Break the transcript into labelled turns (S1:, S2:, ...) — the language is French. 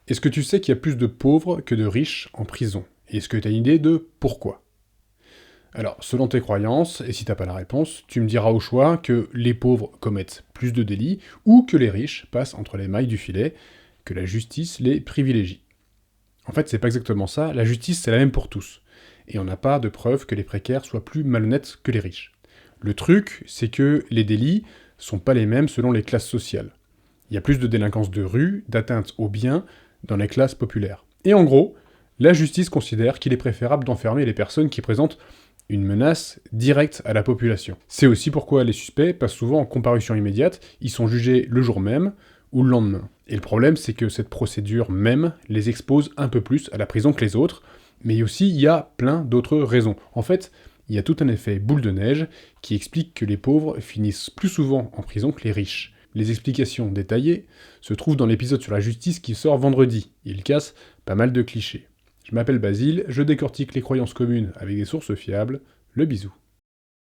S1: Est-ce que tu sais qu'il y a plus de pauvres que de riches en prison? Et est-ce que tu as une idée de pourquoi? Alors, selon tes croyances, et si t'as pas la réponse, tu me diras au choix que les pauvres commettent plus de délits ou que les riches passent entre les mailles du filet, que la justice les privilégie. En fait, c'est pas exactement ça, la justice c'est la même pour tous. Et on n'a pas de preuve que les précaires soient plus malhonnêtes que les riches. Le truc, c'est que les délits sont pas les mêmes selon les classes sociales. Il y a plus de délinquance de rue, d'atteinte aux biens, dans les classes populaires. Et en gros, la justice considère qu'il est préférable d'enfermer les personnes qui présentent une menace directe à la population. C'est aussi pourquoi les suspects passent souvent en comparution immédiate, ils sont jugés le jour même ou le lendemain. Et le problème, c'est que cette procédure même les expose un peu plus à la prison que les autres, mais aussi il y a plein d'autres raisons. En fait, il y a tout un effet boule de neige qui explique que les pauvres finissent plus souvent en prison que les riches. Les explications détaillées se trouvent dans l'épisode sur la justice qui sort vendredi. Il casse pas mal de clichés. Je m'appelle Basile, je décortique les croyances communes avec des sources fiables. Le bisou.